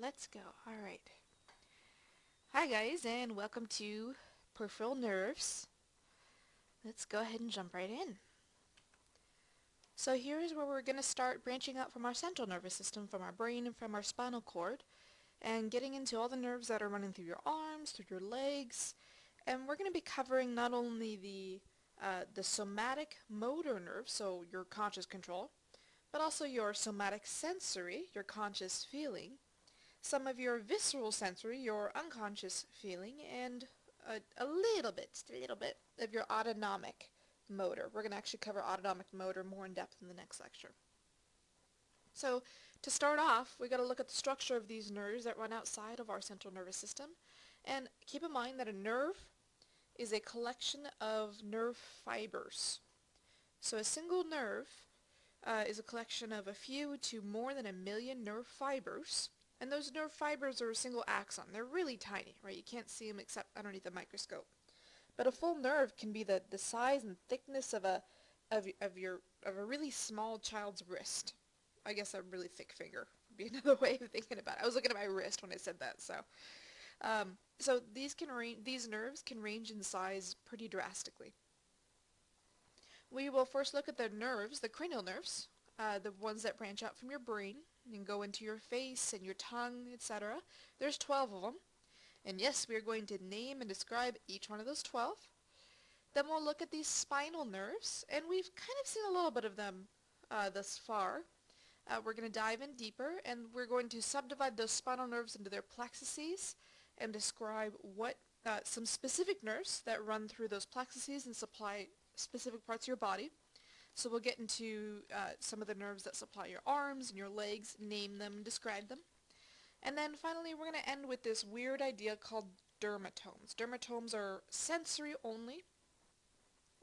let's go. Alright. Hi guys, and welcome to Peripheral Nerves. Let's go ahead and jump right in. So here's where we're going to start branching out from our central nervous system, from our brain and from our spinal cord, and getting into all the nerves that are running through your arms, through your legs, and we're going to be covering not only the somatic motor nerves, so your conscious control, but also your somatic sensory, your conscious feeling, some of your visceral sensory, your unconscious feeling, and a little bit, just a little bit of your autonomic motor. We're going to actually cover autonomic motor more in depth in the next lecture. So to start off, we got to look at the structure of these nerves that run outside of our central nervous system. And keep in mind that a nerve is a collection of nerve fibers. So a single nerve is a collection of a few to more than 1,000,000 nerve fibers. And those nerve fibers are a single axon. They're really tiny, right? You can't see them except underneath the microscope. But a full nerve can be the size and thickness of a really small child's wrist. I guess a really thick finger would be another way of thinking about it. I was looking at my wrist when I said that, so. So these nerves can range in size pretty drastically. We will first look at the nerves, the cranial nerves, the ones that branch out from your brain and go into your face and your tongue, etc. There's 12 of them. And yes, we are going to name and describe each one of those 12. Then we'll look at these spinal nerves, and we've kind of seen a little bit of them thus far. We're going to dive in deeper, and we're going to subdivide those spinal nerves into their plexuses and describe what some specific nerves that run through those plexuses and supply specific parts of your body. So we'll get into some of the nerves that supply your arms and your legs, name them, describe them. And then finally we're going to end with this weird idea called dermatomes. Dermatomes are sensory only,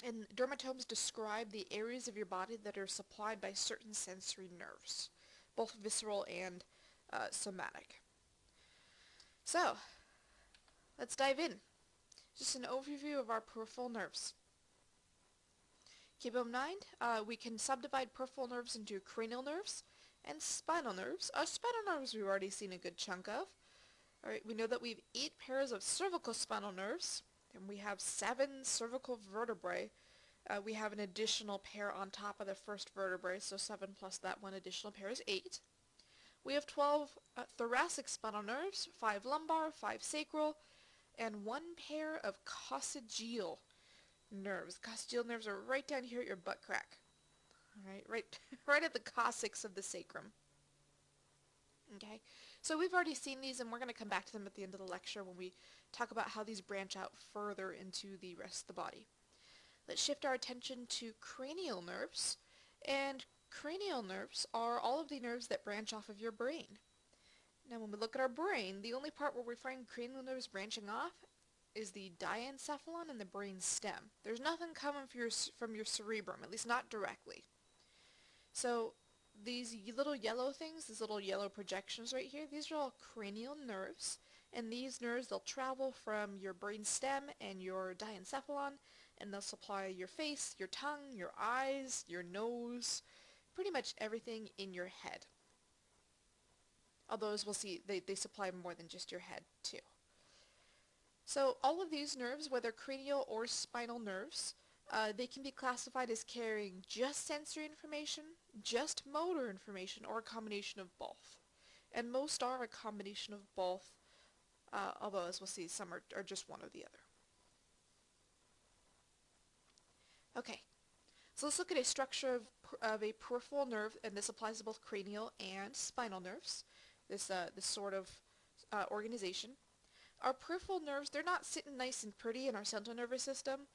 and dermatomes describe the areas of your body that are supplied by certain sensory nerves, both visceral and somatic. So, let's dive in. Just an overview of our peripheral nerves. Keep in mind, we can subdivide peripheral nerves into cranial nerves and spinal nerves. Our spinal nerves we've already seen a good chunk of. Alright, we know that we have 8 pairs of cervical spinal nerves, and we have 7 cervical vertebrae. We have an additional pair on top of the first vertebrae, so 7 plus that one additional pair is 8. We have 12 thoracic spinal nerves, 5 lumbar, 5 sacral, and 1 pair of coccygeal nerves. Coccygeal nerves are right down here at your butt crack. Alright, right at the coccyx of the sacrum. Okay, so we've already seen these, and we're going to come back to them at the end of the lecture when we talk about how these branch out further into the rest of the body. Let's shift our attention to cranial nerves, and cranial nerves are all of the nerves that branch off of your brain. Now when we look at our brain, the only part where we find cranial nerves branching off is the diencephalon and the brain stem. There's nothing coming from your cerebrum, at least not directly. So these little yellow things, these little yellow projections right here, these are all cranial nerves, and these nerves, they'll travel from your brain stem and your diencephalon, and they'll supply your face, your tongue, your eyes, your nose, pretty much everything in your head. Although, as we'll see, they supply more than just your head, too. So all of these nerves, whether cranial or spinal nerves, they can be classified as carrying just sensory information, just motor information, or a combination of both. And most are a combination of both, although as we'll see, some are just one or the other. Okay, so let's look at a structure of a peripheral nerve, and this applies to both cranial and spinal nerves, this sort of organization. Our peripheral nerves, they're not sitting nice and pretty in our central nervous system.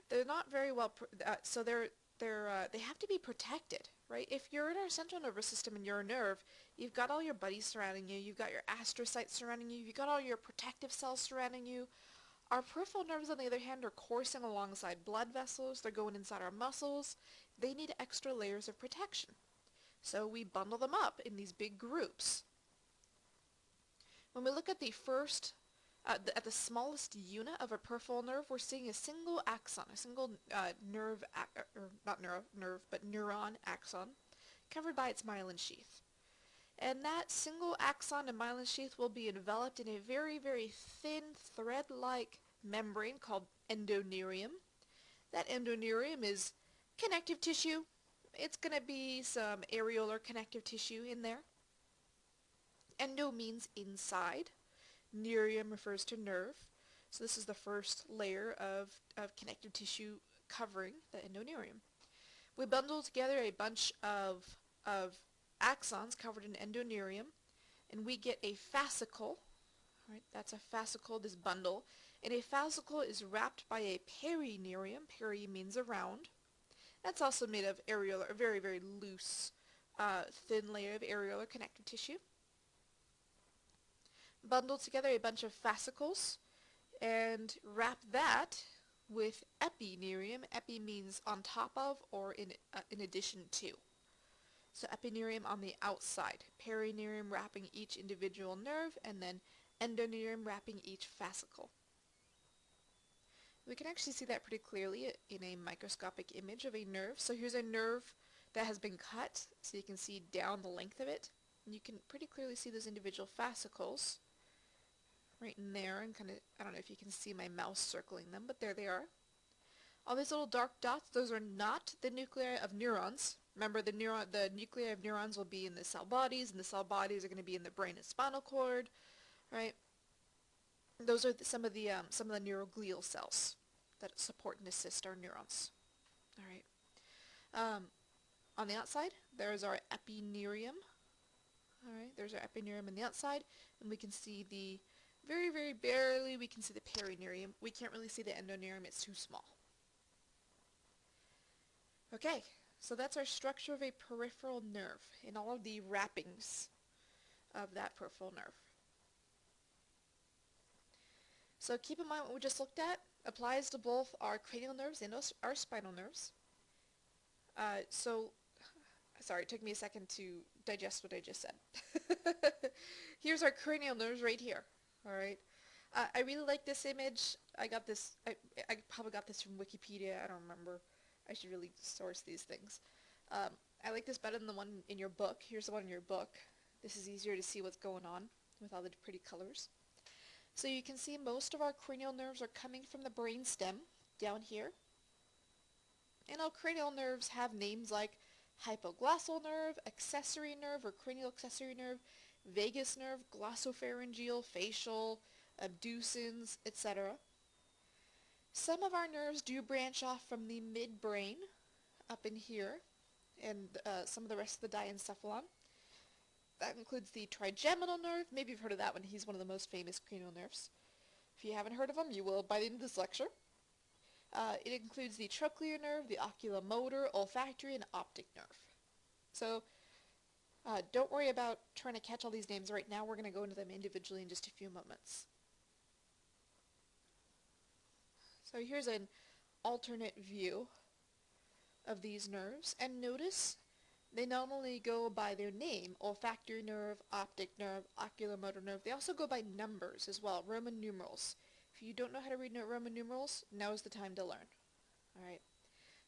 They're not very well, so they have to be protected, right? If you're in our central nervous system and you're a nerve, you've got all your buddies surrounding you, you've got your astrocytes surrounding you, you've got all your protective cells surrounding you. Our peripheral nerves, on the other hand, are coursing alongside blood vessels, they're going inside our muscles. They need extra layers of protection. So we bundle them up in these big groups. When we look at the first at the smallest unit of a peripheral nerve, we're seeing a single axon, a single neuron axon, covered by its myelin sheath. And that single axon and myelin sheath will be enveloped in a very, very thin thread-like membrane called endoneurium. That endoneurium is connective tissue. It's going to be some areolar connective tissue in there. Endo means inside. Neurium refers to nerve. So this is the first layer of connective tissue covering the endoneurium. We bundle together a bunch of axons covered in endoneurium, and we get a fascicle. Right, that's a fascicle, this bundle. And a fascicle is wrapped by a perineurium. Peri means around. That's also made of areolar, a very, very loose, thin layer of areolar connective tissue. Bundle together a bunch of fascicles and wrap that with epineurium. Epi means on top of or in addition to. So epineurium on the outside, perineurium wrapping each individual nerve, and then endoneurium wrapping each fascicle. We can actually see that pretty clearly in a microscopic image of a nerve. So here's a nerve that has been cut, so you can see down the length of it. And you can pretty clearly see those individual fascicles right in there, and kind of, I don't know if you can see my mouse circling them, but there they are. All these little dark dots, those are not the nuclei of neurons. Remember, the nuclei of neurons will be in the cell bodies, and the cell bodies are going to be in the brain and spinal cord, right? Those are some of the neuroglial cells that support and assist our neurons. All right. On the outside, there's our epineurium. All right, there's our epineurium on the outside, and we can see the very, very barely we can see the perineurium. We can't really see the endoneurium; it's too small. Okay, so that's our structure of a peripheral nerve and all of the wrappings of that peripheral nerve. So keep in mind what we just looked at applies to both our cranial nerves and our spinal nerves. Sorry, it took me a second to digest what I just said. Here's our cranial nerves right here. All right. I really like this image. I probably got this from Wikipedia. I don't remember. I should really source these things. I like this better than the one in your book. Here's the one in your book. This is easier to see what's going on with all the pretty colors. So you can see most of our cranial nerves are coming from the brainstem down here. And all cranial nerves have names like hypoglossal nerve, accessory nerve or cranial accessory nerve, vagus nerve, glossopharyngeal, facial, abducens, etc. Some of our nerves do branch off from the midbrain up in here, and some of the rest of the diencephalon. That includes the trigeminal nerve. Maybe you've heard of that one. He's one of the most famous cranial nerves. If you haven't heard of him, you will by the end of this lecture. It includes the trochlear nerve, the oculomotor, olfactory, and optic nerve. So don't worry about trying to catch all these names right now. We're going to go into them individually in just a few moments. So here's an alternate view of these nerves, and notice they not only go by their name, olfactory nerve, optic nerve, oculomotor nerve, they also go by numbers as well, Roman numerals. If you don't know how to read Roman numerals, now is the time to learn. Alright,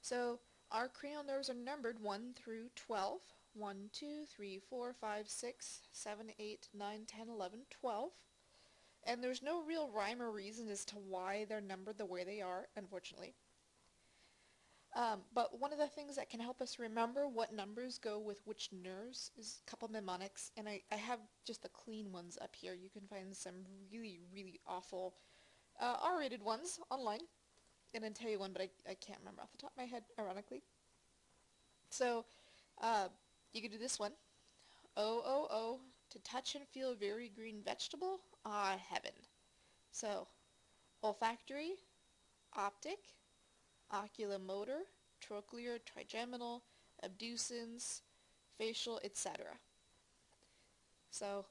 so our cranial nerves are numbered 1 through 12. 1, 2, 3, 4, 5, 6, 7, 8, 9, 10, 11, 12. And there's no real rhyme or reason as to why they're numbered the way they are, unfortunately. But one of the things that can help us remember what numbers go with which nerves is a couple mnemonics, and I have just the clean ones up here. You can find some really, really awful R-rated ones online, and I'll tell you one, but I can't remember off the top of my head, ironically. So, you can do this one. O, to touch and feel a very green vegetable? Ah, heaven. So, olfactory, optic, oculomotor, trochlear, trigeminal, abducens, facial, etc. So,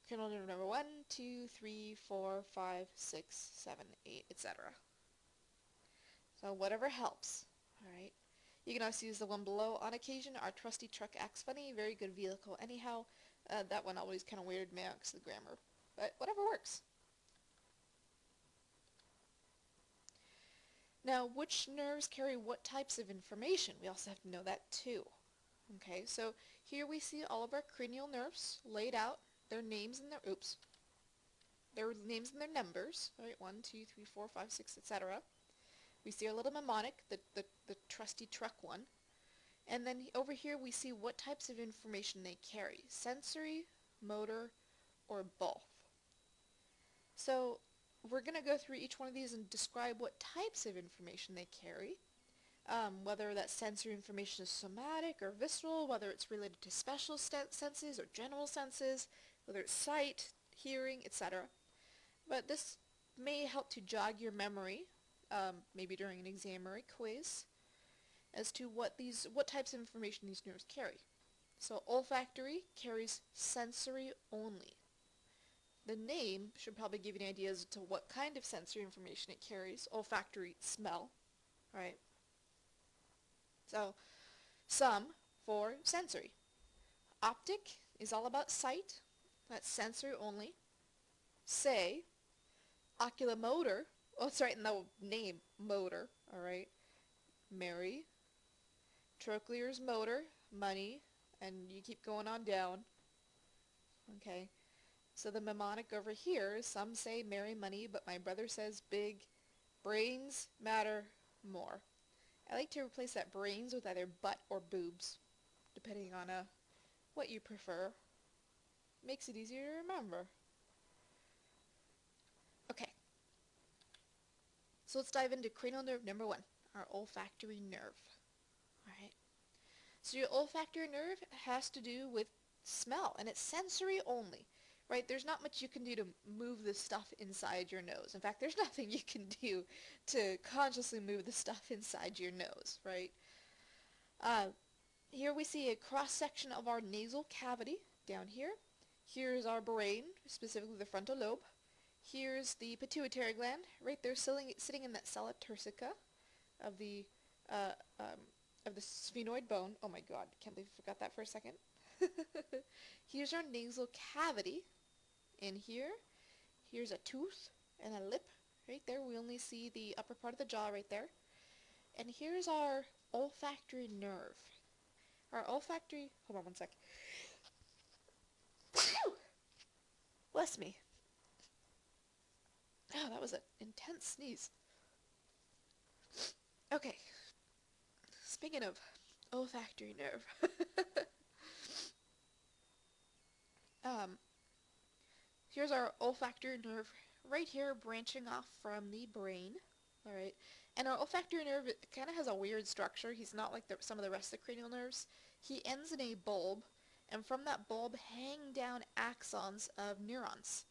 cranial nerve number 1, 2, 3, 4, 5, 6, 7, 8, etc. So whatever helps. Alright. You can also use the one below. On occasion, our trusty truck acts funny. Very good vehicle anyhow. That one always kind of weirded me out because of the grammar. But whatever works. Now, which nerves carry what types of information? We also have to know that too. Okay, so here we see all of our cranial nerves laid out, their names and their names and their numbers, right? 1, 2, 3, 4, 5, 6, etc. We see our little mnemonic, the trusty truck one. And then over here we see what types of information they carry, sensory, motor, or both. So we're going to go through each one of these and describe what types of information they carry, whether that sensory information is somatic or visceral, whether it's related to special senses or general senses, whether it's sight, hearing, etc. But this may help to jog your memory, maybe during an exam or a quiz, as to what types of information these nerves carry. So olfactory carries sensory only. The name should probably give you an idea as to what kind of sensory information it carries. Olfactory, smell, right? So some for sensory. Optic is all about sight. That's sensory only. Say, oculomotor, oh, it's right in the name, motor, alright? Mary, trochlear's motor, money, and you keep going on down. Okay, so the mnemonic over here, some say marry money, but my brother says big brains matter more. I like to replace that brains with either butt or boobs, depending on what you prefer. Makes it easier to remember. Okay, so let's dive into cranial nerve number 1, our olfactory nerve. Alright, so your olfactory nerve has to do with smell, and it's sensory only. Right, there's not much you can do to move the stuff inside your nose. In fact, there's nothing you can do to consciously move the stuff inside your nose, right? Uh, Here we see a cross-section of our nasal cavity down here. Here's our brain, specifically the frontal lobe. Here's the pituitary gland, right there sitting in that sella turcica of the uh, um, sphenoid bone. Oh my god, can't believe I forgot that for a second. Here's our nasal cavity in here. Here's a tooth and a lip right there. We only see the upper part of the jaw right there. And here's our olfactory nerve. Our olfactory, hold on one sec. Bless me. Oh, that was an intense sneeze. Okay, speaking of olfactory nerve, um, here's our olfactory nerve right here branching off from the brain. Alright, and our olfactory nerve kind of has a weird structure. He's not like some of the rest of the cranial nerves. He ends in a bulb, and from that bulb hang down axons of neurons.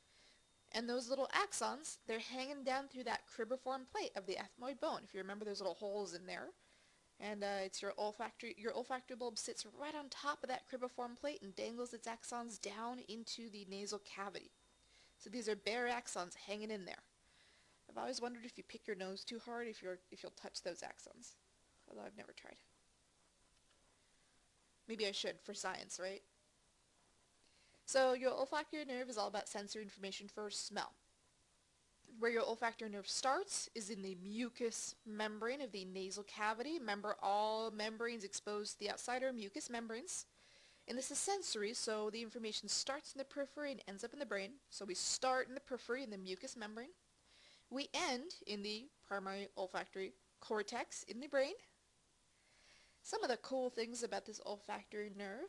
And those little axons, they're hanging down through that cribriform plate of the ethmoid bone. If you remember, there's little holes in there. And it's your olfactory bulb sits right on top of that cribriform plate and dangles its axons down into the nasal cavity. So these are bare axons hanging in there. I've always wondered if you pick your nose too hard, if you'll touch those axons. Although I've never tried. Maybe I should for science, right? So your olfactory nerve is all about sensory information for smell. Where your olfactory nerve starts is in the mucous membrane of the nasal cavity. Remember, all membranes exposed to the outside are mucous membranes. And this is sensory, so the information starts in the periphery and ends up in the brain. So we start in the periphery in the mucous membrane. We end in the primary olfactory cortex in the brain. Some of the cool things about this olfactory nerve,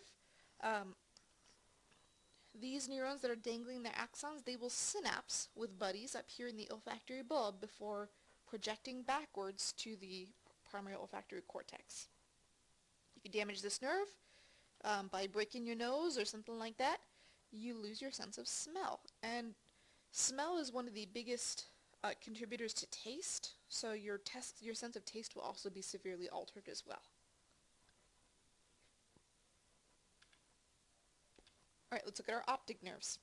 these neurons that are dangling their axons, they will synapse with buddies up here in the olfactory bulb before projecting backwards to the primary olfactory cortex. If you damage this nerve by breaking your nose or something like that, you lose your sense of smell. And smell is one of the biggest contributors to taste, so your sense of taste will also be severely altered as well. Alright, let's look at our optic nerves.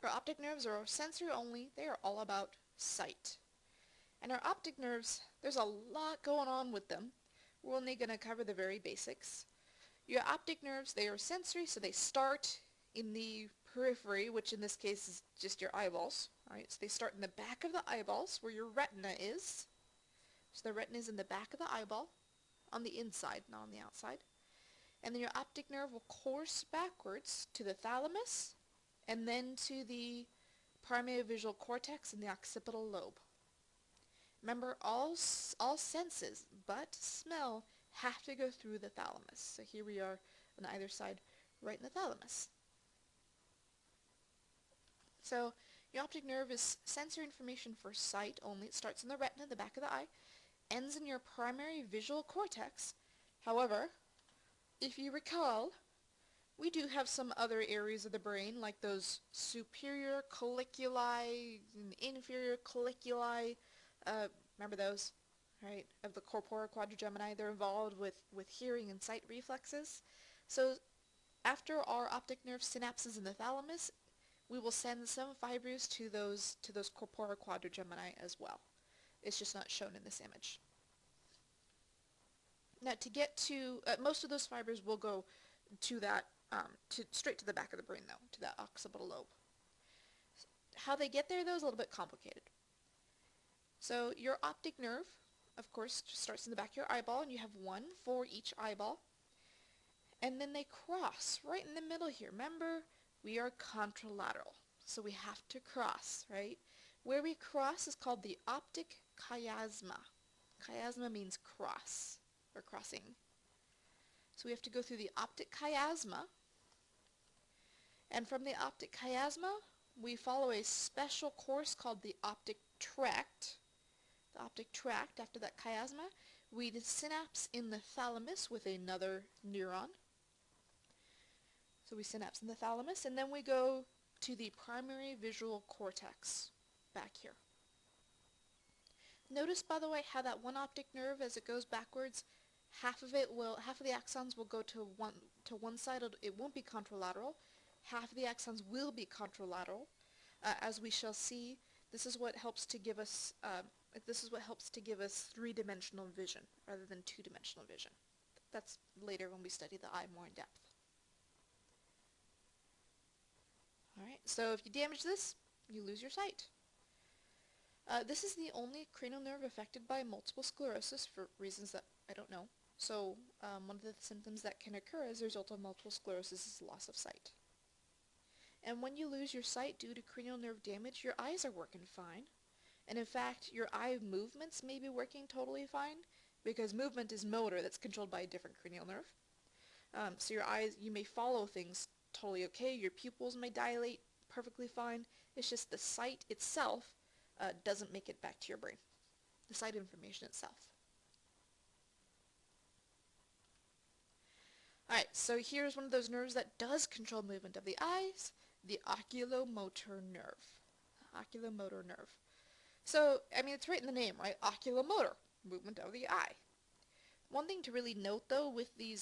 Our optic nerves are sensory only. They are all about sight. And our optic nerves, there's a lot going on with them. We're only going to cover the very basics. Your optic nerves, they are sensory, so they start in the periphery, which in this case is just your eyeballs. Alright, so they start in the back of the eyeballs, where your retina is. So the retina is in the back of the eyeball, on the inside, not on the outside. And then your optic nerve will course backwards to the thalamus and then to the primary visual cortex and the occipital lobe. Remember, all senses but smell have to go through the thalamus. So here we are on either side, right in the thalamus. So your optic nerve is sensory information for sight only. It starts in the retina, the back of the eye, ends in your primary visual cortex. However, if you recall, we do have some other areas of the brain, like those superior colliculi and inferior colliculi. Remember those, right? Of the corpora quadrigemini. They're involved with hearing and sight reflexes. So after our optic nerve synapses in the thalamus, we will send some fibers to those corpora quadrigemini as well. It's just not shown in this image. Now, to get to most of those fibers will go to that straight to the back of the brain, though, to that occipital lobe. How they get there, though, is a little bit complicated. So your optic nerve, of course, starts in the back of your eyeball, and you have one for each eyeball. And then they cross right in the middle here. Remember, we are contralateral, so we have to cross, right? Where we cross is called the optic chiasma. Chiasma means cross, or crossing. So we have to go through the optic chiasma, and from the optic chiasma, we follow a special course called the optic tract. The optic tract, after that chiasma, we synapse in the thalamus with another neuron. So we synapse in the thalamus, and then we go to the primary visual cortex, back here. Notice, by the way, how that one optic nerve, as it goes backwards, half of the axons will go to one side. It won't be contralateral. Half of the axons will be contralateral. As we shall see, this is what helps to give us three-dimensional vision rather than two-dimensional vision. That's later when we study the eye more in depth. Alright, so if you damage this, you lose your sight. This is the only cranial nerve affected by multiple sclerosis for reasons that I don't know. So one of the symptoms that can occur as a result of multiple sclerosis is loss of sight. And when you lose your sight due to cranial nerve damage, your eyes are working fine. And in fact, your eye movements may be working totally fine, because movement is motor that's controlled by a different cranial nerve. So your eyes, you may follow things totally okay, your pupils may dilate perfectly fine. It's just the sight itself doesn't make it back to your brain. The sight information itself. Alright, so here's one of those nerves that does control movement of the eyes, the oculomotor nerve. Oculomotor nerve. So, I mean, it's right in the name, right? Oculomotor, movement of the eye. One thing to really note, though, with the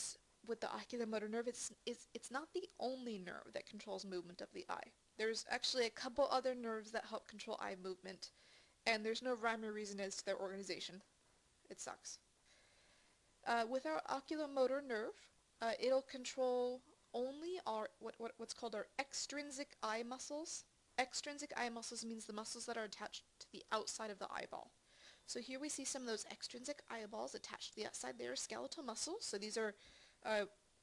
oculomotor nerve, it's not the only nerve that controls movement of the eye. There's actually a couple other nerves that help control eye movement, and there's no rhyme or reason as to their organization. It sucks. With our oculomotor nerve, it'll control only our what's called our extrinsic eye muscles. Extrinsic eye muscles means the muscles that are attached to the outside of the eyeball. So here we see some of those extrinsic eyeballs attached to the outside. They are skeletal muscles, so these are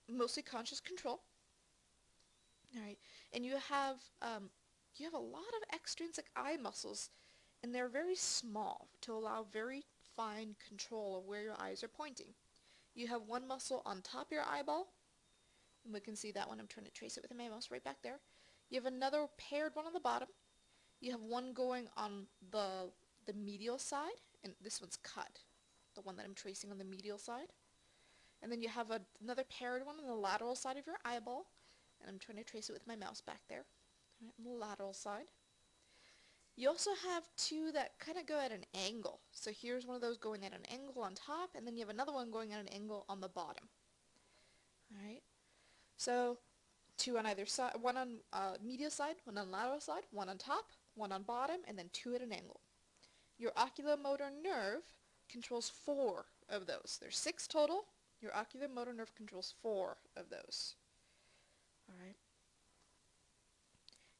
mostly conscious control. All right, and you have a lot of extrinsic eye muscles, and they're very small to allow very fine control of where your eyes are pointing. You have one muscle on top of your eyeball, and we can see that one. I'm trying to trace it with my mouse right back there. You have another paired one on the bottom. You have one going on the medial side, and this one's cut, the one that I'm tracing on the medial side. And then you have another paired one on the lateral side of your eyeball, and I'm trying to trace it with my mouse back there, right, on the lateral side. You also have two that kind of go at an angle. So here's one of those going at an angle on top, and then you have another one going at an angle on the bottom. Alright, so two on either side, one on medial side, one on lateral side, one on top, one on bottom, and then two at an angle. Your oculomotor nerve controls 4 of those. There's 6 total. Your oculomotor nerve controls 4 of those. Alright.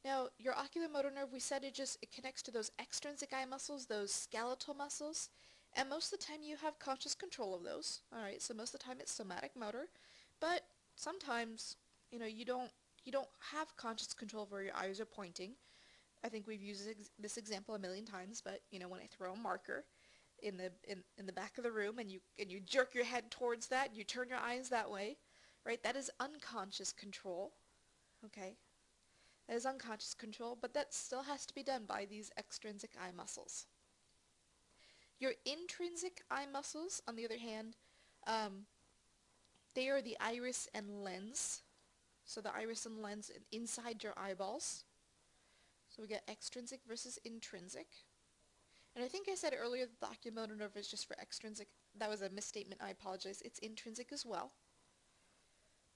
Now, your oculomotor nerve, we said it connects to those extrinsic eye muscles, those skeletal muscles, and most of the time you have conscious control of those. Alright, so most of the time it's somatic motor, but sometimes, you don't have conscious control of where your eyes are pointing. I think we've used this example a million times, but when I throw a marker in the back of the room and you jerk your head towards that, and you turn your eyes that way, right? That is unconscious control, okay? That is unconscious control, but that still has to be done by these extrinsic eye muscles. Your intrinsic eye muscles, on the other hand, um, they are the iris and lens. So the iris and lens inside your eyeballs. So we get extrinsic versus intrinsic. And I think I said earlier that the oculomotor nerve is just for extrinsic. That was a misstatement, I apologize. It's intrinsic as well.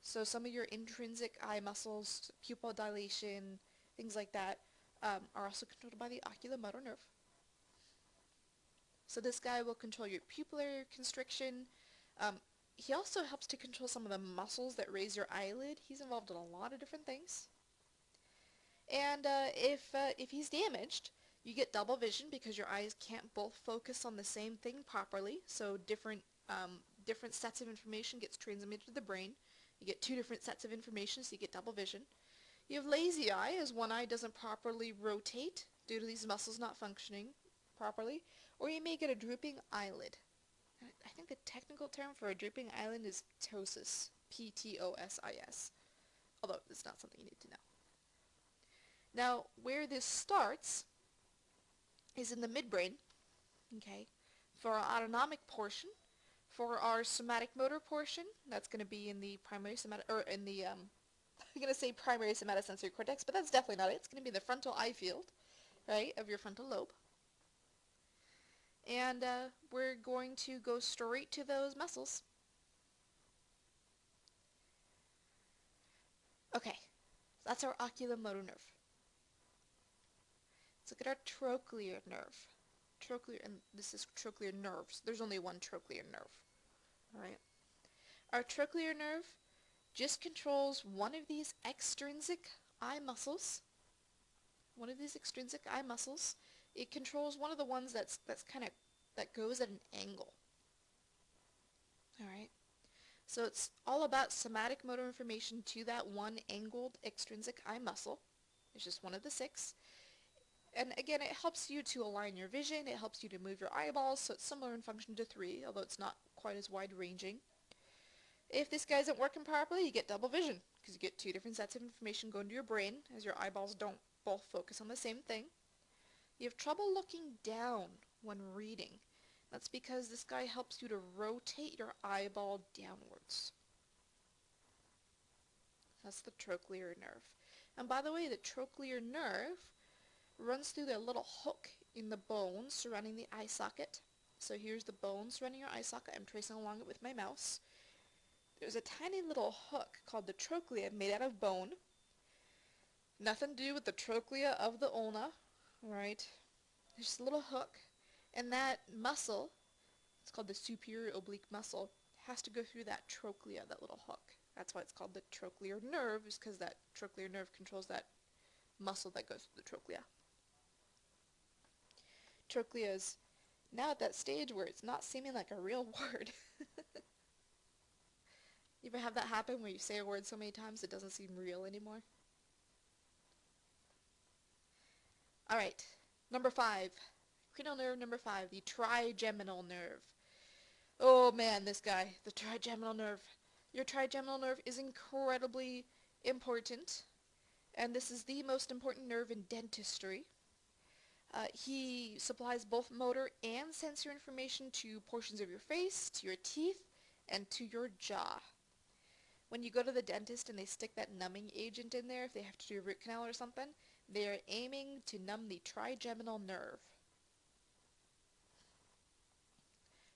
So some of your intrinsic eye muscles, pupil dilation, things like that, are also controlled by the oculomotor nerve. So this guy will control your pupillary constriction. Um, he also helps to control some of the muscles that raise your eyelid. He's involved in a lot of different things. And if he's damaged, you get double vision because your eyes can't both focus on the same thing properly. So different sets of information gets transmitted to the brain. You get two different sets of information, so you get double vision. You have lazy eye, as one eye doesn't properly rotate due to these muscles not functioning properly, or you may get a drooping eyelid. I think the technical term for a drooping eyelid is ptosis, P-T-O-S-I-S, although it's not something you need to know. Now, where this starts is in the midbrain, okay? For our autonomic portion, for our somatic motor portion, that's going to be in the primary somatic, or in the, I'm going to say primary somatosensory cortex, but that's definitely not it. It's going to be the frontal eye field, right, of your frontal lobe. And we're going to go straight to those muscles. Okay, so that's our oculomotor nerve. Let's look at our trochlear nerve. Trochlear, and this is trochlear nerves. There's only one trochlear nerve. Alright. Our trochlear nerve just controls one of these extrinsic eye muscles. One of these extrinsic eye muscles. It controls one of the ones that goes at an angle. Alright. So it's all about somatic motor information to that one angled extrinsic eye muscle. It's just one of the 6. And again, it helps you to align your vision, it helps you to move your eyeballs, so it's similar in function to 3, although it's not quite as wide-ranging. If this guy isn't working properly, you get double vision, because you get two different sets of information going to your brain, as your eyeballs don't both focus on the same thing. You have trouble looking down when reading. That's because this guy helps you to rotate your eyeball downwards. That's the trochlear nerve. And by the way, the trochlear nerve runs through the little hook in the bone surrounding the eye socket. So here's the bone surrounding your eye socket. I'm tracing along it with my mouse. There's a tiny little hook called the trochlea made out of bone. Nothing to do with the trochlea of the ulna, right? There's just a little hook, and that muscle, it's called the superior oblique muscle, has to go through that trochlea, that little hook. That's why it's called the trochlear nerve, is because that trochlear nerve controls that muscle that goes through the trochlea. Trochlea is now at that stage where it's not seeming like a real word. You ever have that happen where you say a word so many times it doesn't seem real anymore? Alright, number 5. Cranial nerve number 5, the trigeminal nerve. Oh man, this guy, the trigeminal nerve. Your trigeminal nerve is incredibly important, and this is the most important nerve in dentistry. He supplies both motor and sensory information to portions of your face, to your teeth, and to your jaw. When you go to the dentist and they stick that numbing agent in there, if they have to do a root canal or something, they are aiming to numb the trigeminal nerve.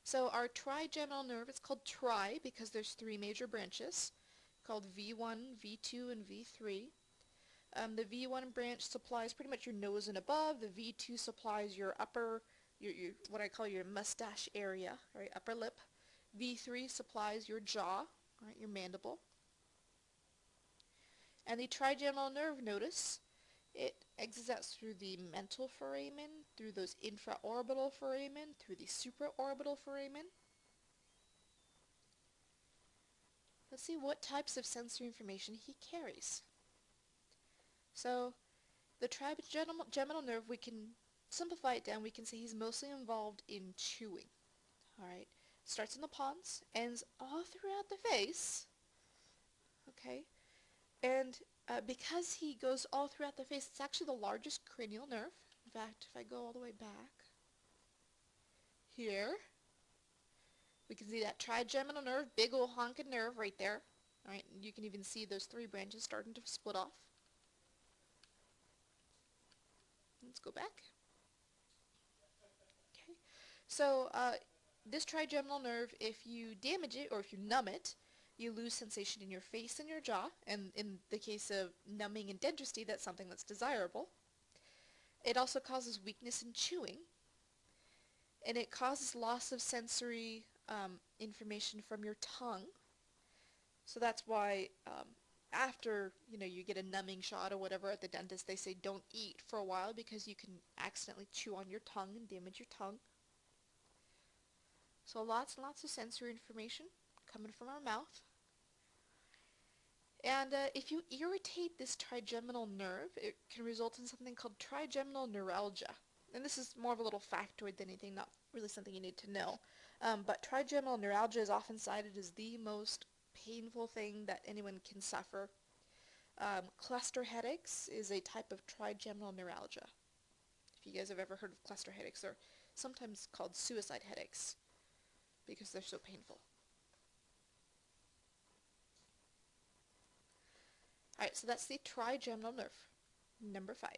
So our trigeminal nerve is called tri because there's 3 major branches, called V1, V2, and V3. The V1 branch supplies pretty much your nose and above. The V2 supplies your upper, your what I call your mustache area, right, upper lip. V3 supplies your jaw, right, your mandible. And the trigeminal nerve, notice, it exits out through the mental foramen, through those infraorbital foramen, through the supraorbital foramen. Let's see what types of sensory information he carries. So the trigeminal nerve, we can simplify it down. We can say he's mostly involved in chewing. Alright, starts in the pons, ends all throughout the face. Okay, and because he goes all throughout the face, it's actually the largest cranial nerve. In fact, if I go all the way back here, we can see that trigeminal nerve, big ol' honkin' nerve right there. Alright, you can even see those 3 branches starting to split off. Let's go back. Okay, so this trigeminal nerve, if you damage it or if you numb it, you lose sensation in your face and your jaw, and in the case of numbing and dentistry, that's something that's desirable. It also causes weakness in chewing, and it causes loss of sensory information from your tongue. So that's why after you get a numbing shot or whatever at the dentist, they say don't eat for a while because you can accidentally chew on your tongue and damage your tongue. So lots and lots of sensory information coming from our mouth. And if you irritate this trigeminal nerve, it can result in something called trigeminal neuralgia. And this is more of a little factoid than anything, not really something you need to know. But trigeminal neuralgia is often cited as the most painful thing that anyone can suffer. Cluster headaches is a type of trigeminal neuralgia. If you guys have ever heard of cluster headaches, they're sometimes called suicide headaches because they're so painful. Alright, so that's the trigeminal nerve, number 5.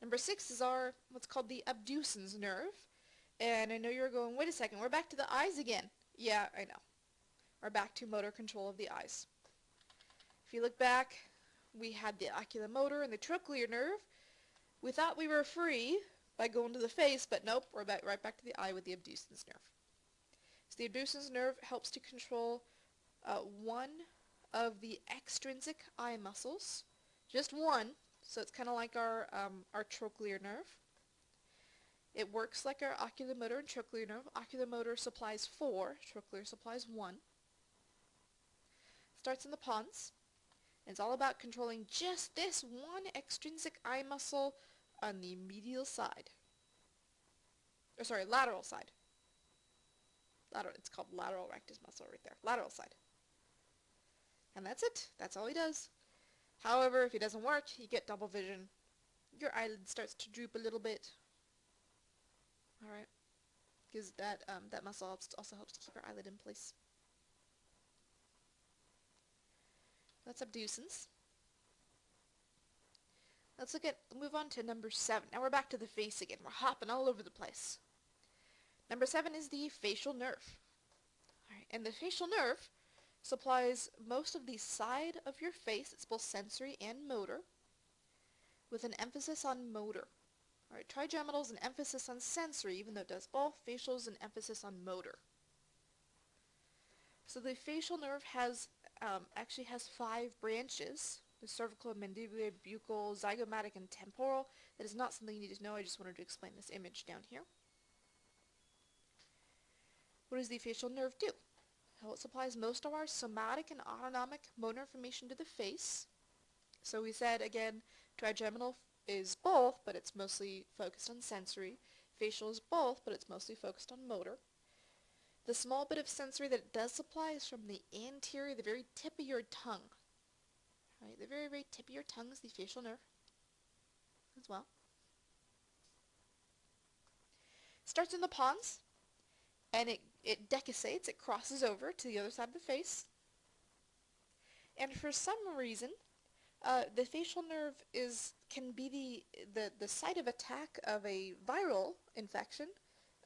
Number 6 is our, what's called the abducens nerve. And I know you're going, wait a second, we're back to the eyes again. Yeah, I know. We're back to motor control of the eyes. If you look back, we had the oculomotor and the trochlear nerve. We thought we were free by going to the face, but nope, we're right back to the eye with the abducens nerve. So the abducens nerve helps to control one of the extrinsic eye muscles, just one, so it's kind of like our trochlear nerve. It works like our oculomotor and trochlear nerve. Oculomotor supplies 4, trochlear supplies 1. Starts in the pons, and it's all about controlling just this one extrinsic eye muscle on the medial side. Or sorry, lateral side. It's called lateral rectus muscle right there. Lateral side. And that's it. That's all he does. However, if it doesn't work, you get double vision. Your eyelid starts to droop a little bit. Alright. Because that muscle also helps to keep your eyelid in place. That's abducens. Let's move on to number 7. Now we're back to the face again. We're hopping all over the place. Number 7 is the facial nerve. Alright, and the facial nerve supplies most of the side of your face. It's both sensory and motor, with an emphasis on motor. Alright, trigeminal is an emphasis on sensory, even though it does both. Facial is an emphasis on motor. So the facial nerve actually has 5 branches. The cervical, mandibular, buccal, zygomatic, and temporal. That is not something you need to know. I just wanted to explain this image down here. What does the facial nerve do? Well, it supplies most of our somatic and autonomic motor information to the face. So we said, again, trigeminal is both, but it's mostly focused on sensory. Facial is both, but it's mostly focused on motor. The small bit of sensory that it does supply is from the anterior, the very tip of your tongue. Right, the very, very tip of your tongue is the facial nerve as well. Starts in the pons, and it decussates, it crosses over to the other side of the face. And for some reason, the facial nerve can be the site of attack of a viral infection,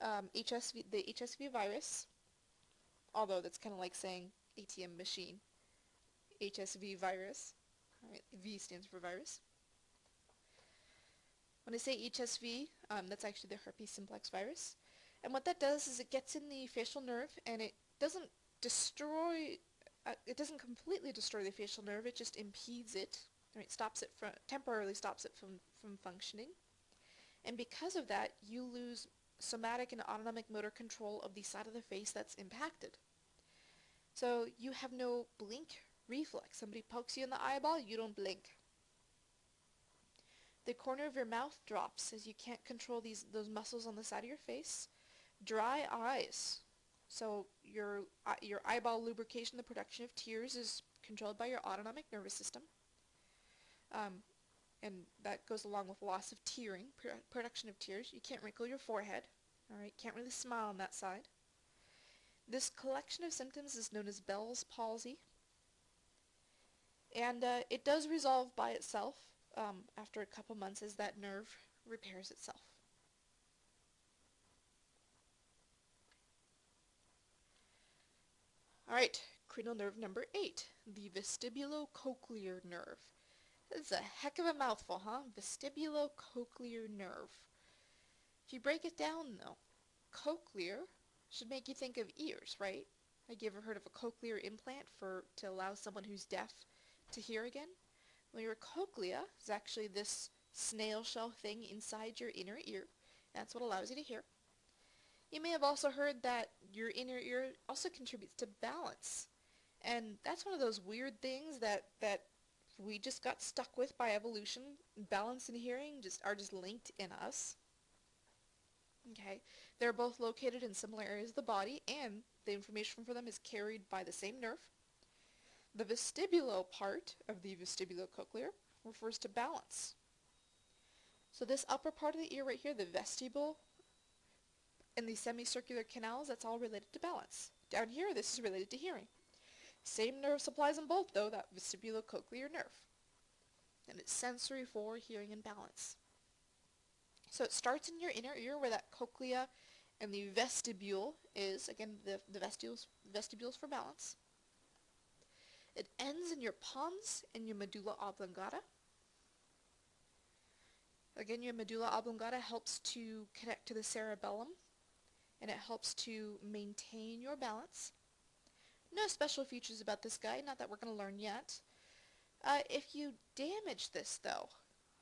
the HSV virus, although that's kind of like saying ATM machine, HSV virus. Alright, V stands for virus. When I say HSV, that's actually the herpes simplex virus. And what that does is it gets in the facial nerve, and it doesn't completely destroy the facial nerve, it just impedes it. Right, temporarily stops it from functioning. And because of that, you lose somatic and autonomic motor control of the side of the face that's impacted. So you have no blink reflex. Somebody pokes you in the eyeball, you don't blink. The corner of your mouth drops as you can't control those muscles on the side of your face. Dry eyes. So your eyeball lubrication, the production of tears, is controlled by your autonomic nervous system. And that goes along with loss of tearing, production of tears. You can't wrinkle your forehead. Alright, can't really smile on that side. This collection of symptoms is known as Bell's palsy. And it does resolve by itself after a couple months as that nerve repairs itself. Alright, cranial nerve number 8, the vestibulocochlear nerve. That's a heck of a mouthful, huh? Vestibulocochlear nerve. If you break it down, though, cochlear should make you think of ears, right? Like, you ever heard of a cochlear implant to allow someone who's deaf to hear again? Well, your cochlea is actually this snail shell thing inside your inner ear. That's what allows you to hear. You may have also heard that your inner ear also contributes to balance. And that's one of those weird things that we just got stuck with by evolution. Balance and hearing are just linked in us. Okay, they're both located in similar areas of the body, and the information for them is carried by the same nerve. The vestibulo part of the vestibulocochlear refers to balance. So this upper part of the ear right here, the vestibule, and the semicircular canals, that's all related to balance. Down here, this is related to hearing. Same nerve supplies them both, though, that vestibulocochlear nerve. And it's sensory for hearing and balance. So it starts in your inner ear where that cochlea and the vestibule is. Again, the vestibules for balance. It ends in your pons and your medulla oblongata. Again, your medulla oblongata helps to connect to the cerebellum, and it helps to maintain your balance. No special features about this guy, not that we're going to learn yet. If you damage this, though,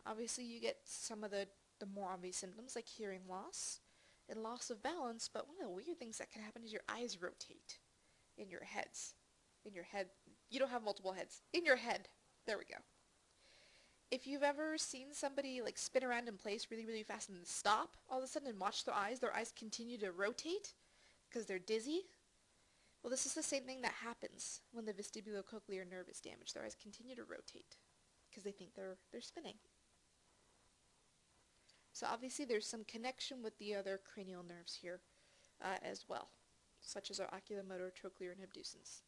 obviously you get some of the more obvious symptoms like hearing loss and loss of balance, but one of the weird things that can happen is your eyes rotate in your heads. In your head. You don't have multiple heads. In your head. There we go. If you've ever seen somebody like spin around in place really, really fast and then stop all of a sudden and watch their eyes continue to rotate because they're dizzy. Well, this is the same thing that happens when the vestibulocochlear nerve is damaged. Their eyes continue to rotate because they think they're spinning. So obviously there's some connection with the other cranial nerves here as well, such as our oculomotor, trochlear, and abducens.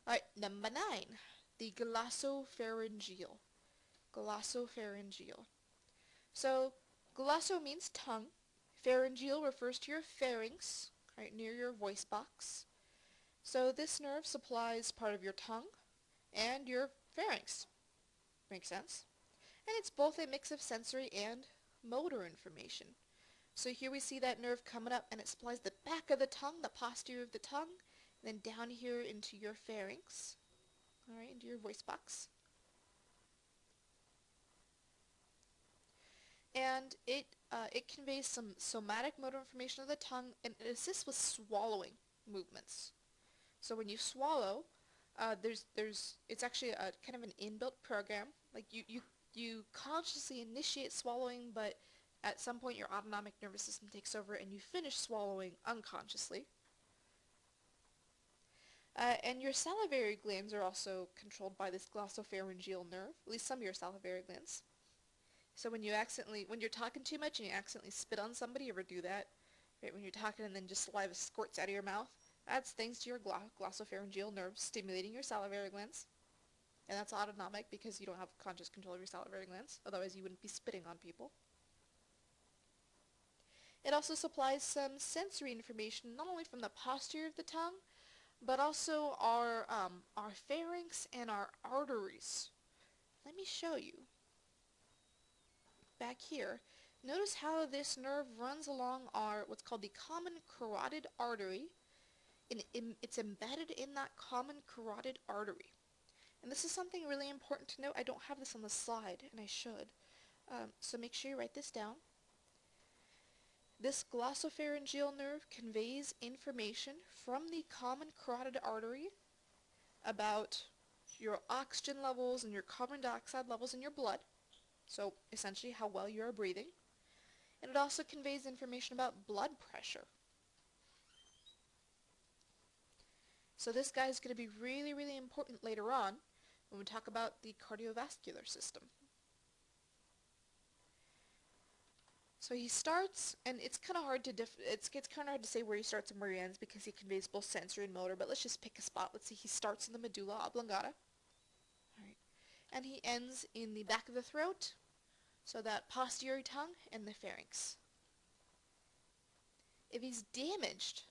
Alright, number 9, the glossopharyngeal. Glossopharyngeal. So, glosso means tongue. Pharyngeal refers to your pharynx, right near your voice box. So this nerve supplies part of your tongue and your pharynx. Makes sense? And it's both a mix of sensory and motor information. So here we see that nerve coming up, and it supplies the back of the tongue, the posterior of the tongue, and then down here into your pharynx, alright, into your voice box. And it conveys some somatic motor information of the tongue, and it assists with swallowing movements. So when you swallow, it's actually a kind of an inbuilt program. Like you consciously initiate swallowing, but at some point your autonomic nervous system takes over and you finish swallowing unconsciously. And your salivary glands are also controlled by this glossopharyngeal nerve, at least some of your salivary glands. So when you're talking too much and you accidentally spit on somebody, you ever do that? Right, when you're talking and then just saliva squirts out of your mouth? That's thanks to your glossopharyngeal nerve stimulating your salivary glands. And that's autonomic because you don't have conscious control of your salivary glands. Otherwise you wouldn't be spitting on people. It also supplies some sensory information, not only from the posterior of the tongue, but also our pharynx and our arteries. Let me show you. Back here, notice how this nerve runs along what's called the common carotid artery. And it's embedded in that common carotid artery. And this is something really important to note. I don't have this on the slide, and I should. So make sure you write this down. This glossopharyngeal nerve conveys information from the common carotid artery about your oxygen levels and your carbon dioxide levels in your blood, so essentially how well you are breathing. And it also conveys information about blood pressure. So this guy is going to be really, really important later on when we talk about the cardiovascular system. So he starts, and it's kind of hard to say where he starts and where he ends because he conveys both sensory and motor, but let's just pick a spot. Let's see, he starts in the medulla oblongata. All right. And he ends in the back of the throat, so that posterior tongue and the pharynx. If he's damaged,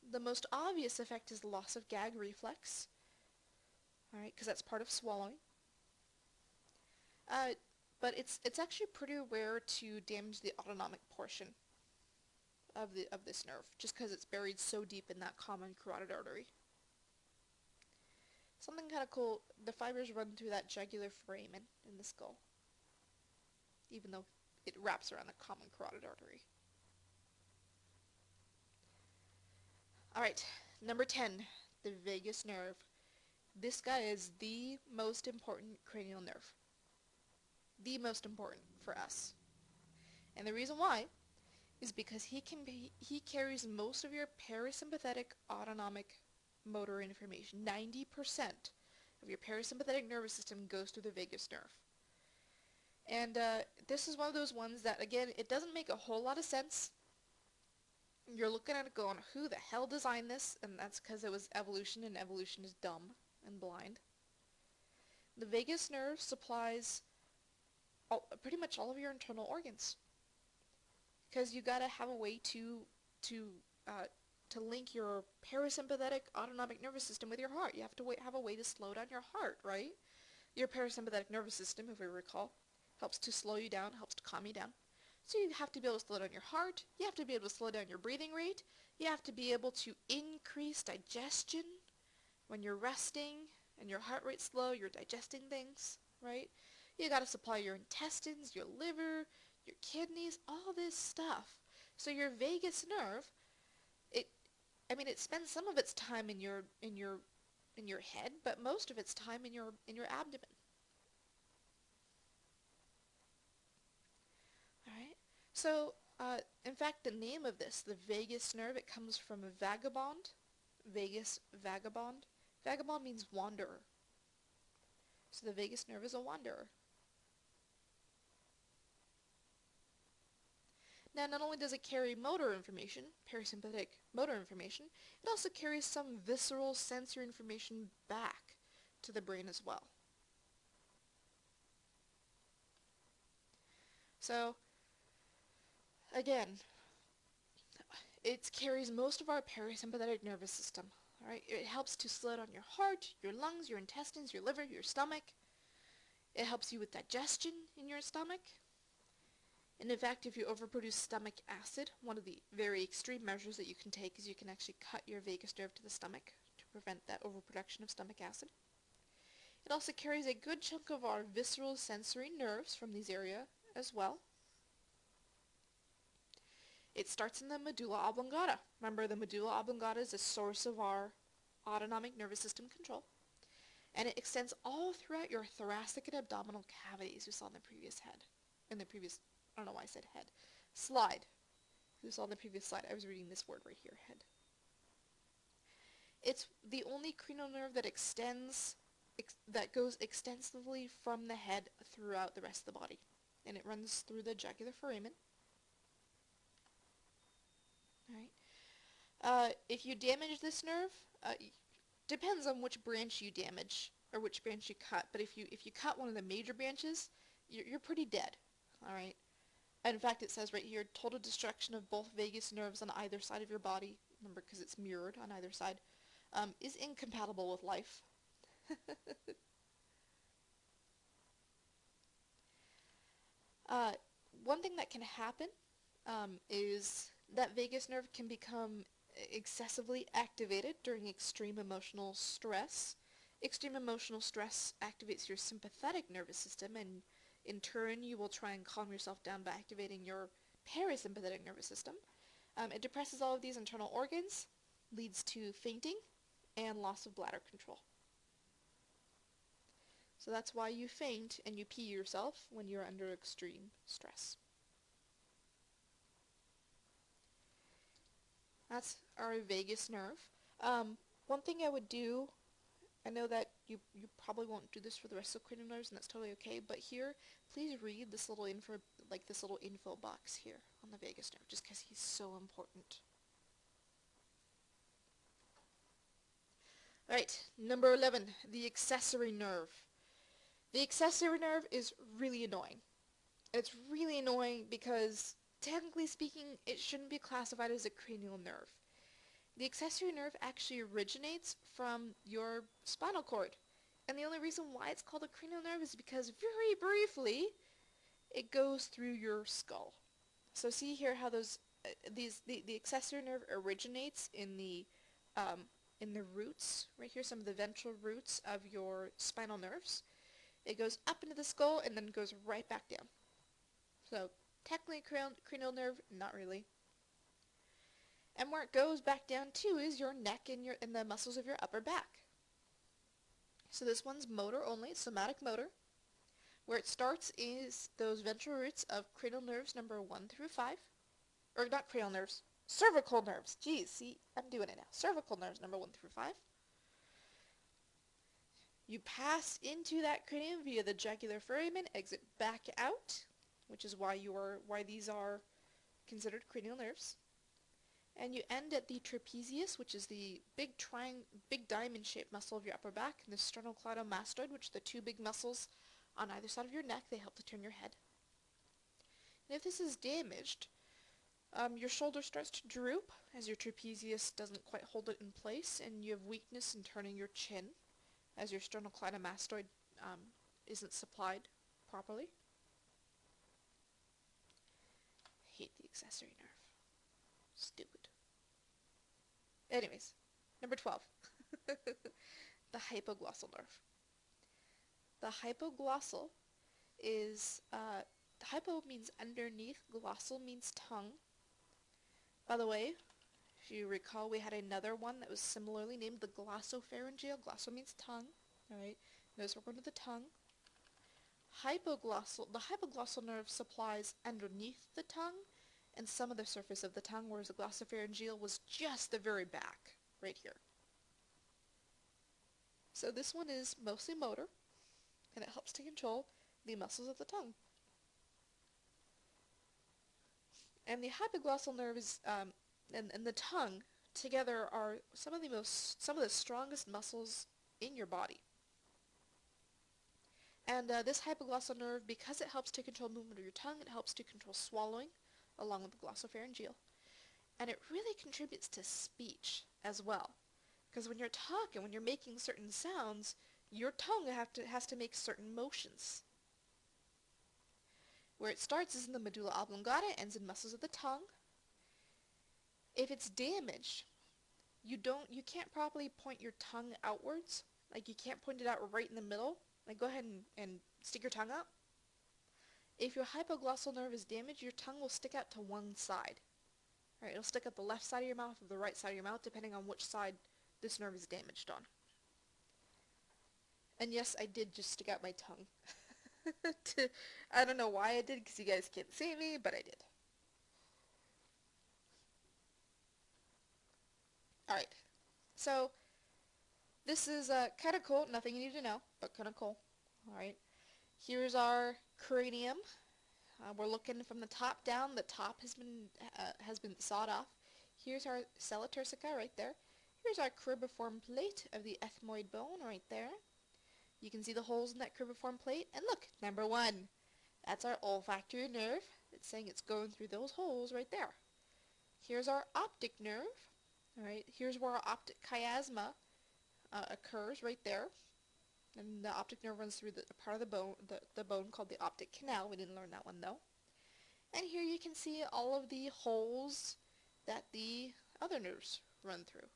the most obvious effect is the loss of gag reflex, all right, because that's part of swallowing. But it's actually pretty rare to damage the autonomic portion of this nerve, just because it's buried so deep in that common carotid artery. Something kind of cool, the fibers run through that jugular foramen in the skull, even though it wraps around the common carotid artery. Alright, number 10, the vagus nerve. This guy is the most important cranial nerve. The most important for us. And the reason why is because he carries most of your parasympathetic autonomic motor information. 90% of your parasympathetic nervous system goes through the vagus nerve. And this is one of those ones that, again, it doesn't make a whole lot of sense. You're looking at it going, who the hell designed this? And that's because it was evolution, and evolution is dumb and blind. The vagus nerve supplies pretty much all of your internal organs, because you gotta have a way to link your parasympathetic autonomic nervous system with your heart. You have to have a way to slow down your heart, right? Your parasympathetic nervous system, if we recall, helps to slow you down, helps to calm you down. So you have to be able to slow down your heart, you have to be able to slow down your breathing rate, you have to be able to increase digestion when you're resting and your heart rate's slow, you're digesting things, right? You gotta supply your intestines, your liver, your kidneys, all this stuff. So your vagus nerve, it spends some of its time in your head, but most of its time in your abdomen. All right. So, in fact, the name of this, the vagus nerve, it comes from a vagabond. Vagus, vagabond. Vagabond means wanderer. So the vagus nerve is a wanderer. Now, not only does it carry motor information, parasympathetic motor information, it also carries some visceral sensory information back to the brain as well. So, again, it carries most of our parasympathetic nervous system. All right? It helps to slow down your heart, your lungs, your intestines, your liver, your stomach. It helps you with digestion in your stomach. And in fact, if you overproduce stomach acid, one of the very extreme measures that you can take is you can actually cut your vagus nerve to the stomach to prevent that overproduction of stomach acid. It also carries a good chunk of our visceral sensory nerves from these areas as well. It starts in the medulla oblongata. Remember, the medulla oblongata is the source of our autonomic nervous system control. And it extends all throughout your thoracic and abdominal cavities we saw in the previous I don't know why I said head, slide. We saw in the previous slide, I was reading this word right here, head. It's the only cranial nerve that goes extensively from the head throughout the rest of the body. And it runs through the jugular foramen. Alright. If you damage this nerve, depends on which branch you damage or which branch you cut. But if you cut one of the major branches, you're pretty dead. Alright. And in fact, it says right here, total destruction of both vagus nerves on either side of your body, remember, because it's mirrored on either side, is incompatible with life. One thing that can happen is that vagus nerve can become excessively activated during extreme emotional stress. Extreme emotional stress activates your sympathetic nervous system, and In turn, you will try and calm yourself down by activating your parasympathetic nervous system. It depresses all of these internal organs, leads to fainting, and loss of bladder control. So that's why you faint and you pee yourself when you're under extreme stress. That's our vagus nerve. One thing I would do, I know that you probably won't do this for the rest of the cranial nerves, and that's totally okay, but here, please read this little info box here on the vagus nerve, just because he's so important. Alright, number 11, the accessory nerve. The accessory nerve is really annoying. It's really annoying because, technically speaking, it shouldn't be classified as a cranial nerve. The accessory nerve actually originates from your spinal cord. And the only reason why it's called a cranial nerve is because, very briefly, it goes through your skull. So see here how the accessory nerve originates in the roots, right here, some of the ventral roots of your spinal nerves. It goes up into the skull and then goes right back down. So technically cranial nerve, not really. And where it goes back down to is your neck and the muscles of your upper back. So this one's motor only, somatic motor. Where it starts is those ventral roots of cranial nerves number 1 through 5. Or not cranial nerves, cervical nerves. Geez, see, I'm doing it now. Cervical nerves number 1 through 5. You pass into that cranium via the jugular foramen, exit back out, which is why these are considered cranial nerves. And you end at the trapezius, which is the big diamond-shaped muscle of your upper back, and the sternocleidomastoid, which are the two big muscles on either side of your neck. They help to turn your head. And if this is damaged, your shoulder starts to droop as your trapezius doesn't quite hold it in place, and you have weakness in turning your chin as your sternocleidomastoid isn't supplied properly. Hate the accessory nerve. Stupid. Anyways, number 12. The hypoglossal nerve. The hypoglossal is, hypo means underneath, glossal means tongue. By the way, if you recall, we had another one that was similarly named the glossopharyngeal. Glosso means tongue. Alright, notice we're going to the tongue. The hypoglossal nerve supplies underneath the tongue and some of the surface of the tongue, whereas the glossopharyngeal was just the very back, right here. So this one is mostly motor, and it helps to control the muscles of the tongue. And the hypoglossal nerve is, and the tongue together are some of the strongest muscles in your body. And this hypoglossal nerve, because it helps to control movement of your tongue, it helps to control swallowing, along with the glossopharyngeal. And it really contributes to speech as well. Because when you're talking, when you're making certain sounds, your tongue has to make certain motions. Where it starts is in the medulla oblongata, ends in muscles of the tongue. If it's damaged, you can't properly point your tongue outwards. Like, you can't point it out right in the middle. Like, go ahead and stick your tongue out. If your hypoglossal nerve is damaged, your tongue will stick out to one side. Right, it'll stick out the left side of your mouth or the right side of your mouth, depending on which side this nerve is damaged on. And yes, I did just stick out my tongue. I don't know why I did, because you guys can't see me, but I did. Alright, so this is kind of cool, nothing you need to know, but kind of cool. Alright, here's our cranium. We're looking from the top down. The top has been sawed off. Here's our sella turcica right there. Here's our cribriform plate of the ethmoid bone right there. You can see the holes in that cribriform plate. And look, number 1. That's our olfactory nerve. It's saying it's going through those holes right there. Here's our optic nerve. Alright, here's where our optic chiasma occurs right there. And the optic nerve runs through the part of the bone called the optic canal. We didn't learn that one though. And here you can see all of the holes that the other nerves run through.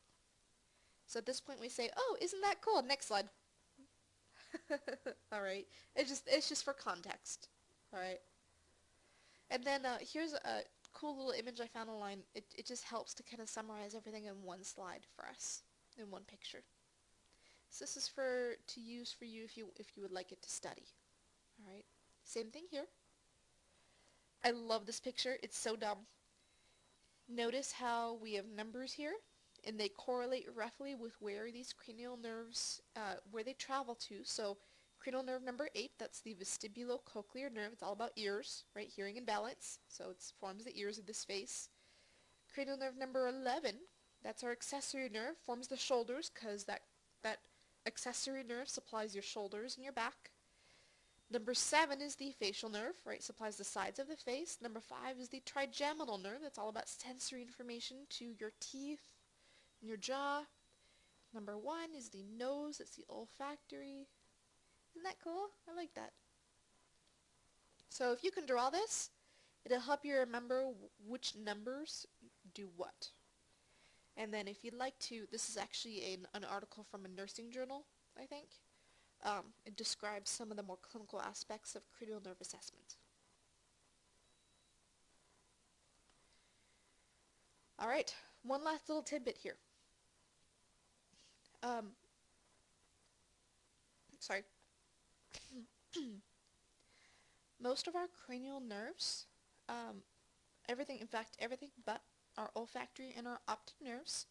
So at this point we say, oh, isn't that cool? Next slide. Alright, it's just for context. Alright. And then here's a cool little image I found online. It just helps to kind of summarize everything in one slide for us, in one picture. So this is to use for you if you would like it to study. Alright. Same thing here. I love this picture. It's so dumb. Notice how we have numbers here, and they correlate roughly with where these cranial nerves, where they travel to. So cranial nerve number 8, that's the vestibulocochlear nerve. It's all about ears, right? Hearing and balance. So it forms the ears of this face. Cranial nerve number 11, that's our accessory nerve, forms the shoulders because that accessory nerve supplies your shoulders and your back. Number 7 is the facial nerve, right? Supplies the sides of the face. Number 5 is the trigeminal nerve. That's all about sensory information to your teeth and your jaw. Number 1 is the nose. That's the olfactory. Isn't that cool? I like that. So if you can draw this, it'll help you remember which numbers do what. And then if you'd like to, this is actually an article from a nursing journal, I think. It describes some of the more clinical aspects of cranial nerve assessment. Alright, one last little tidbit here. Sorry. Most of our cranial nerves, everything, in fact, everything but our olfactory and our optic nerves,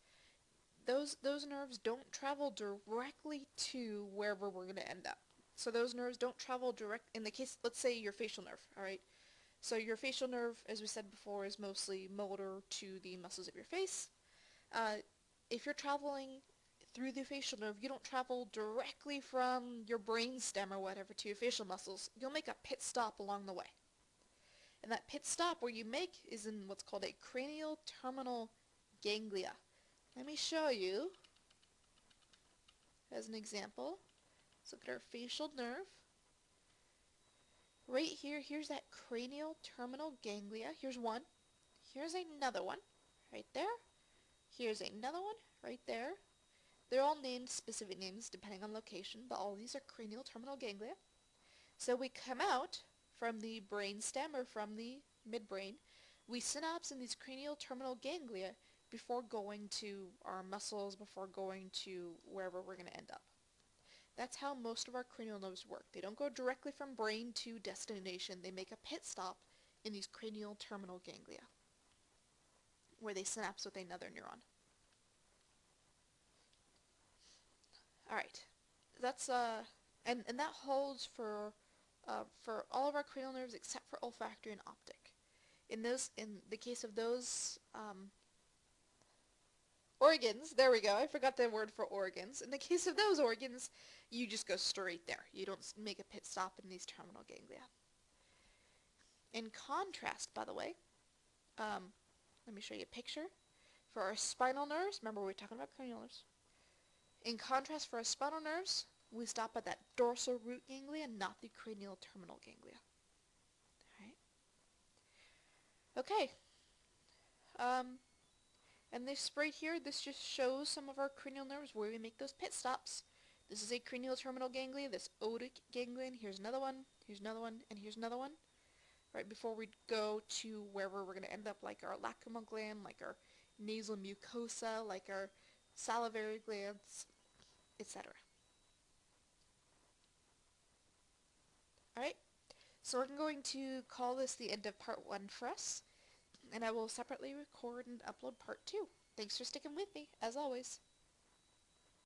those nerves don't travel directly to wherever we're going to end up. So those nerves don't travel direct, in the case, let's say your facial nerve, alright? So your facial nerve, as we said before, is mostly motor to the muscles of your face. If you're traveling through the facial nerve, you don't travel directly from your brain stem or whatever to your facial muscles. You'll make a pit stop along the way. And that pit stop where you make is in what's called a cranial terminal ganglia. Let me show you as an example. Let's look at our facial nerve. Right here, here's that cranial terminal ganglia. Here's one. Here's another one right there. Here's another one right there. They're all named specific names depending on location, but all these are cranial terminal ganglia. So we come out from the brainstem or from the midbrain. We synapse in these cranial terminal ganglia before going to our muscles, before going to wherever we're going to end up. That's how most of our cranial nerves work. They don't go directly from brain to destination. They make a pit stop in these cranial terminal ganglia where they synapse with another neuron. Alright, that's and that holds for all of our cranial nerves except for olfactory and optic. In the case of those organs, there we go, I forgot the word for organs. In the case of those organs, you just go straight there. You don't make a pit stop in these terminal ganglia. In contrast, by the way, let me show you a picture. For our spinal nerves, remember we were talking about cranial nerves. In contrast, for our spinal nerves, we stop at that dorsal root ganglia, not the cranial terminal ganglia. Alright. Okay. And this right here, this just shows some of our cranial nerves where we make those pit stops. This is a cranial terminal ganglia, this otic ganglion. Here's another one, and here's another one. Right before we go to wherever we're going to end up, like our lacrimal gland, like our nasal mucosa, like our salivary glands, etc. Alright, so we're going to call this the end of part 1 for us, and I will separately record and upload part 2. Thanks for sticking with me, as always.